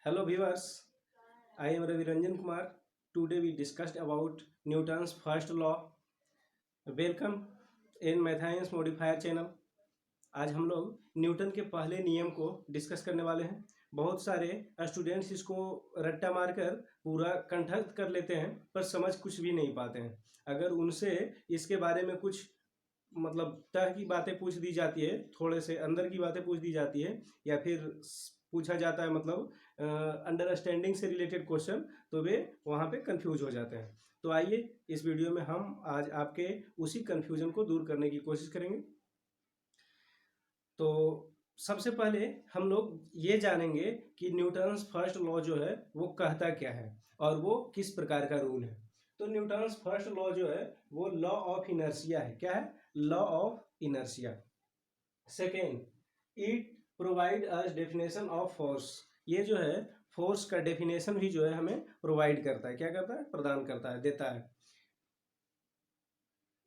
Hello viewers, I am Ravi Ranjan Kumar. Today we discussed about Newton's first law. Welcome in Maths Modifier channel. आज हम लोग Newton के पहले नियम को डिस्कस करने वाले हैं। बहुत सारे स्टूडेंट्स इसको रट्टा मारकर पूरा कंठस्थ कर लेते हैं पर समझ कुछ भी नहीं पाते हैं। अगर उनसे इसके बारे में कुछ मतलब तरह की बातें पूछ दी जाती है, थोड़े से अंदर की बातें पूछ दी जाती है या फिर पूछा जाता है मतलब अंडरस्टैंडिंग से रिलेटेड क्वेश्चन, तो वे वहाँ पे कंफ्यूज हो जाते हैं। तो आइए इस वीडियो में हम आज आपके उसी कंफ्यूजन को दूर करने की कोशिश करेंगे। तो सबसे पहले हम लोग ये जानेंगे कि न्यूटन्स फर्स्ट लॉ जो है वो कहता क्या है और वो किस प्रकार का रूल है। तो न्यूटन्स फर्स्ट लॉ जो है वो लॉ ऑफ इनर्शिया है। क्या है? Law of inertia. Second, it provide us definition of force. ये जो है फोर्स का डेफिनेशन भी जो है हमें प्रोवाइड करता है। क्या करता है? प्रदान करता है, देता है।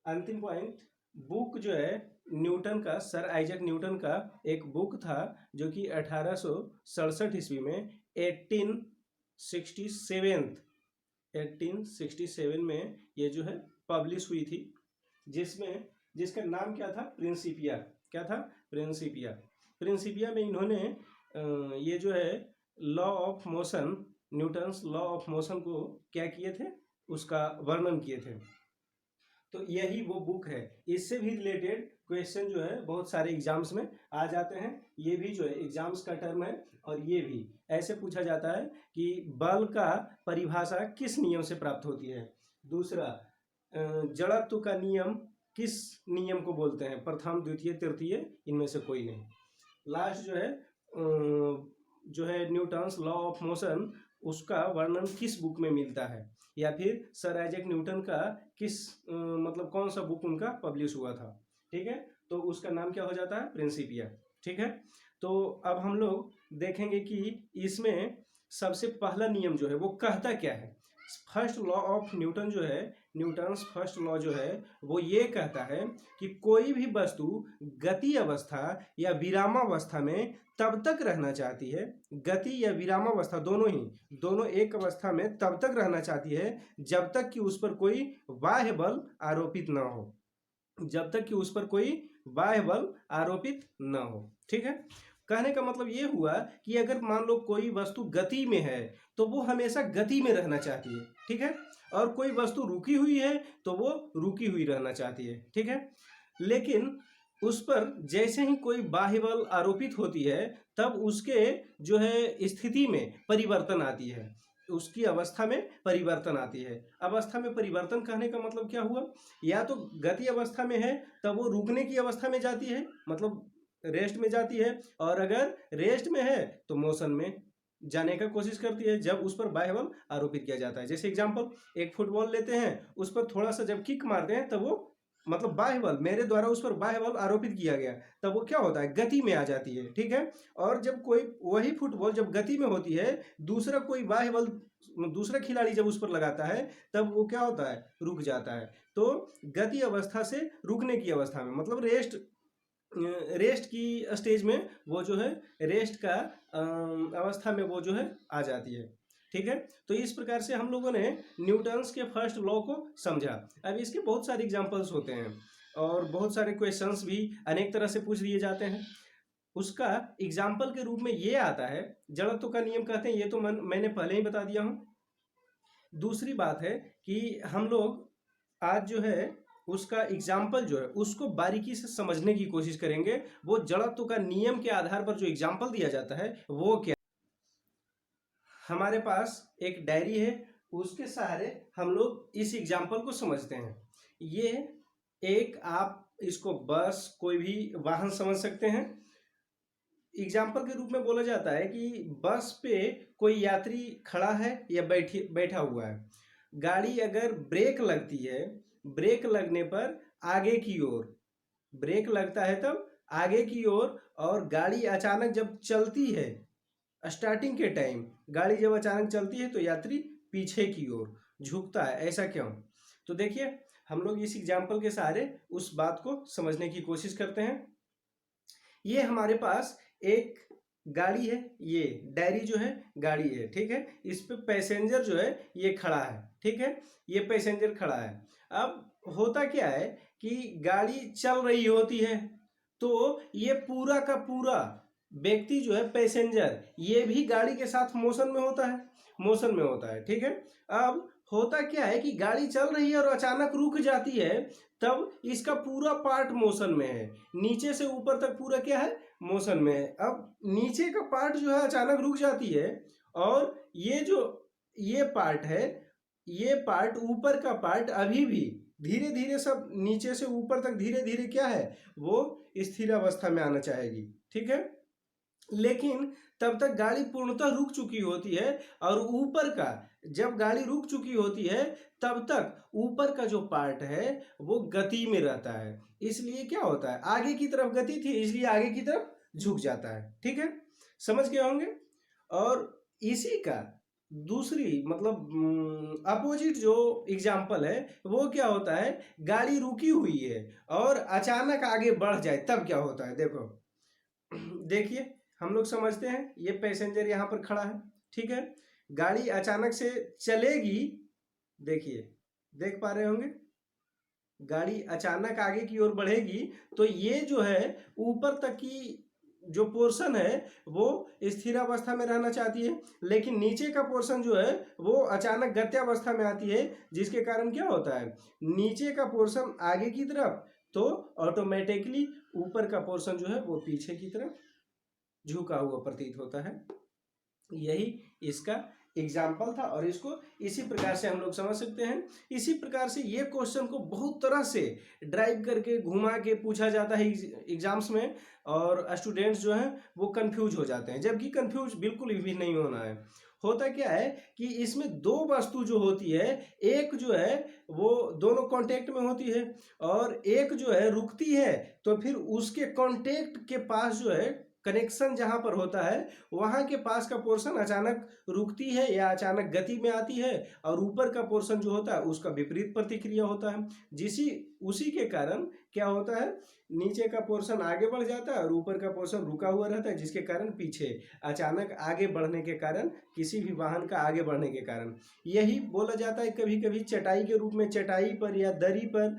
अंतिम पॉइंट, बुक जो है न्यूटन का, सर आइजैक न्यूटन का एक बुक था जो कि 1867 ईस्वी में 1867 में ये जो है पब्लिश हुई थी, जिसका नाम क्या था? प्रिंसिपिया। क्या था? प्रिंसिपिया। प्रिंसिपिया में इन्होंने ये जो है law of motion, Newton's law of motion को क्या किए थे? उसका वर्णन किए थे। तो यही वो बुक है। इससे भी रिलेटेड क्वेश्चन जो है बहुत सारे एग्जाम्स में आ जाते हैं। ये भी जो है एग्जाम्स का टर्म है और ये भी ऐसे पूछा जाता है कि बल का परिभाषा किस नियम से प्राप्त होती है। दूसरा, जड़त्व का नियम किस नियम को बोलते हैं? प्रथम, द्वितीय, तृतीय, इनमें से कोई नहीं। लास्ट जो है न्यूटन्स लॉ ऑफ मोशन, उसका वर्णन किस बुक में मिलता है, या फिर सर आइजैक न्यूटन का किस मतलब कौन सा बुक उनका पब्लिश हुआ था। ठीक है, तो उसका नाम क्या हो जाता है? प्रिंसिपिया। ठीक है, तो अब हम लोग देखेंगे कि इसमें सबसे पहला नियम जो है वो कहता क्या है। फर्स्ट लॉ ऑफ न्यूटन जो है, न्यूटन्स फर्स्ट लॉ जो है वो ये कहता है कि कोई भी वस्तु गति अवस्था या विरामावस्था में तब तक रहना चाहती है, गति या विरामावस्था दोनों एक अवस्था में तब तक रहना चाहती है जब तक कि उस पर कोई बाह्य बल आरोपित ना हो, जब तक कि उस पर कोई बाह्य बल आरोपित ना हो। ठीक है, कहने का मतलब ये हुआ कि अगर मान लो कोई वस्तु गति में है तो वो हमेशा गति में रहना चाहती है। ठीक है, और कोई वस्तु रुकी हुई है तो वो रुकी हुई रहना चाहती है। ठीक है, लेकिन उस पर जैसे ही कोई बाह्य बल आरोपित होती है तब उसके जो है स्थिति में परिवर्तन आती है, उसकी अवस्था में परिवर्तन आती है। अवस्था में परिवर्तन कहने का मतलब क्या हुआ? या तो गति अवस्था में है तब वो रुकने की अवस्था में जाती है, मतलब रेस्ट में जाती है, और अगर रेस्ट में है तो मोशन में जाने का कोशिश करती है जब उस पर बाह्य बल आरोपित किया जाता है। जैसे एग्जांपल, एक फुटबॉल लेते हैं, उस पर थोड़ा सा जब किक मारते हैं तब वो मतलब बाह्य बल, मेरे द्वारा उस पर बाह्य बल आरोपित किया गया, तब वो क्या होता है? गति में आ जाती है। ठीक है, और जब कोई वही फुटबॉल जब गति में होती है, दूसरा कोई बाह्य बल दूसरा खिलाड़ी जब उस पर लगाता है तब वो क्या होता है? रुक जाता है। तो गति अवस्था से रुकने की अवस्था में, मतलब रेस्ट की स्टेज में वो जो है रेस्ट का अवस्था में वो जो है आ जाती है। ठीक है, तो इस प्रकार से हम लोगों ने न्यूटन्स के फर्स्ट लॉ को समझा। अब इसके बहुत सारे एग्जांपल्स होते हैं और बहुत सारे क्वेश्चंस भी अनेक तरह से पूछ दिए जाते हैं। उसका एग्जाम्पल के रूप में ये आता है, जड़त्व का नियम कहते हैं, ये तो मैंने पहले ही बता दिया हूँ। दूसरी बात है कि हम लोग आज जो है उसका एग्जाम्पल जो है उसको बारीकी से समझने की कोशिश करेंगे। वो जड़त्व का नियम के आधार पर जो एग्जाम्पल दिया जाता है वो क्या। हमारे पास एक डायरी है, उसके सहारे हम लोग इस एग्जाम्पल को समझते हैं। ये एक, आप इसको बस कोई भी वाहन समझ सकते हैं। एग्जाम्पल के रूप में बोला जाता है कि बस पे कोई यात्री खड़ा है या बैठा हुआ है। गाड़ी अगर ब्रेक लगती है, ब्रेक लगने पर आगे की ओर, ब्रेक लगता है तब आगे की ओर, और गाड़ी अचानक जब चलती है, स्टार्टिंग के टाइम गाड़ी जब अचानक चलती है तो यात्री पीछे की ओर झुकता है। ऐसा क्यों? तो देखिए, हम लोग इस एग्जाम्पल के सहारे उस बात को समझने की कोशिश करते हैं। ये हमारे पास एक गाड़ी है, ये डायरी जो है गाड़ी है, ठीक है। इस पे पैसेंजर जो है ये खड़ा है, ठीक है, ये पैसेंजर खड़ा है। अब होता क्या है कि गाड़ी चल रही होती है, तो ये पूरा का पूरा व्यक्ति जो है पैसेंजर, ये भी गाड़ी के साथ मोशन में होता है, मोशन में होता है, ठीक है। अब होता क्या है कि गाड़ी चल रही है और अचानक रुक जाती है, तब इसका पूरा पार्ट मोशन में है, नीचे से ऊपर तक पूरा क्या है, मोशन में है। अब नीचे का पार्ट जो है अचानक रुक जाती है, और ये जो ये पार्ट है, ये पार्ट ऊपर का पार्ट अभी भी धीरे धीरे सब नीचे से ऊपर तक धीरे धीरे क्या है, वो स्थिर अवस्था में आना चाहेगी, ठीक है। लेकिन तब तक गाड़ी पूर्णतः रुक चुकी होती है, और ऊपर का जब गाड़ी रुक चुकी होती है तब तक ऊपर का जो पार्ट है वो गति में रहता है। इसलिए क्या होता है, आगे की तरफ गति थी इसलिए आगे की तरफ झुक जाता है, ठीक है, समझ गए होंगे। और इसी का दूसरी मतलब अपोजिट जो एग्जाम्पल है वो क्या होता है, गाड़ी रुकी हुई है और अचानक आगे बढ़ जाए तब क्या होता है। देखो देखिए, हम लोग समझते हैं ये पैसेंजर यहाँ पर खड़ा है, ठीक है, गाड़ी अचानक से चलेगी, देखिए देख पा रहे होंगे, गाड़ी अचानक आगे की ओर बढ़ेगी तो ये जो है ऊपर तक की जो पोर्शन है वो स्थिर अवस्था में रहना चाहती है, लेकिन नीचे का पोर्शन जो है वो अचानक गत्यावस्था में आती है, जिसके कारण क्या होता है, नीचे का पोर्शन आगे की तरफ तो ऑटोमेटिकली ऊपर का पोर्शन जो है वो पीछे की तरफ झुका हुआ प्रतीत होता है। यही इसका एग्जाम्पल था, और इसको इसी प्रकार से हम लोग समझ सकते हैं। इसी प्रकार से ये क्वेश्चन को बहुत तरह से ड्राइव करके घुमा के पूछा जाता है एग्जाम्स में, और स्टूडेंट्स जो हैं वो कंफ्यूज हो जाते हैं, जबकि कंफ्यूज बिल्कुल भी नहीं होना है। होता क्या है कि इसमें दो वस्तु जो होती है, एक जो है वो दोनों कांटेक्ट में होती है, और एक जो है रुकती है, तो फिर उसके कांटेक्ट के पास जो है कनेक्शन जहां पर होता है वहां के पास का पोर्शन अचानक रुकती है या अचानक गति में आती है, और ऊपर का पोर्शन जो होता है उसका विपरीत प्रतिक्रिया होता है, उसी के कारण क्या होता है, नीचे का पोर्शन आगे बढ़ जाता है और ऊपर का पोर्शन रुका हुआ रहता है, जिसके कारण पीछे अचानक आगे बढ़ने के कारण, किसी भी वाहन का आगे बढ़ने के कारण, यही बोला जाता है कभी कभी चटाई के रूप में, चटाई पर या दरी पर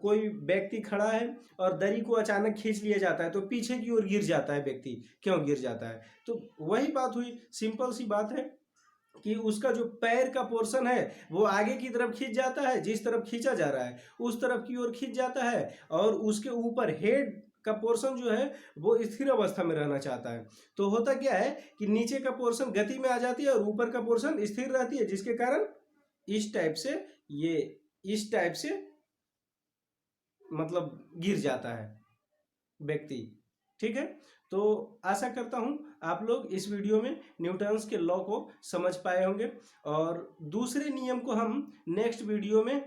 कोई व्यक्ति खड़ा है और दरी को अचानक खींच लिया जाता है तो पीछे की ओर गिर जाता है व्यक्ति, क्यों गिर जाता है, तो वही बात हुई, सिंपल सी बात है कि उसका जो पैर का पोर्शन है वो आगे की तरफ खींच जाता है, जिस तरफ खींचा जा रहा है उस तरफ की ओर खींच जाता है, और उसके ऊपर हेड का पोर्शन जो है वो स्थिर अवस्था में रहना चाहता है। तो होता क्या है कि नीचे का पोर्शन गति में आ जाती है और ऊपर का पोर्शन स्थिर रहती है, जिसके कारण इस टाइप से मतलब गिर जाता है व्यक्ति, ठीक है। तो आशा करता हूं आप लोग इस वीडियो में न्यूटन्स के लॉ को समझ पाए होंगे, और दूसरे नियम को हम नेक्स्ट वीडियो में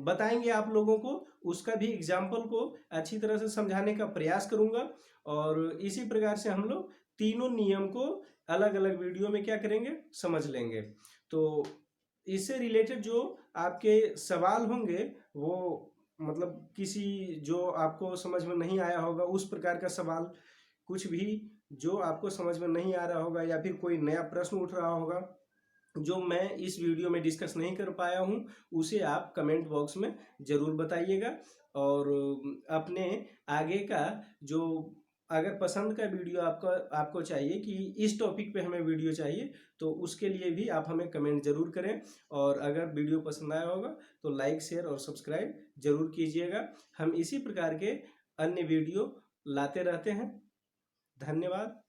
बताएंगे आप लोगों को, उसका भी एग्जाम्पल को अच्छी तरह से समझाने का प्रयास करूंगा, और इसी प्रकार से हम लोग तीनों नियम को अलग अलग वीडियो में क्या करेंगे, समझ लेंगे। तो इससे रिलेटेड जो आपके सवाल होंगे वो मतलब किसी जो आपको समझ में नहीं आया होगा उस प्रकार का सवाल, कुछ भी जो आपको समझ में नहीं आ रहा होगा या फिर कोई नया प्रश्न उठ रहा होगा जो मैं इस वीडियो में डिस्कस नहीं कर पाया हूं, उसे आप कमेंट बॉक्स में ज़रूर बताइएगा। और अपने आगे का जो अगर पसंद का वीडियो आपको चाहिए कि इस टॉपिक पे हमें वीडियो चाहिए, तो उसके लिए भी आप हमें कमेंट ज़रूर करें, और अगर वीडियो पसंद आया होगा तो लाइक शेयर और सब्सक्राइब ज़रूर कीजिएगा। हम इसी प्रकार के अन्य वीडियो लाते रहते हैं। धन्यवाद।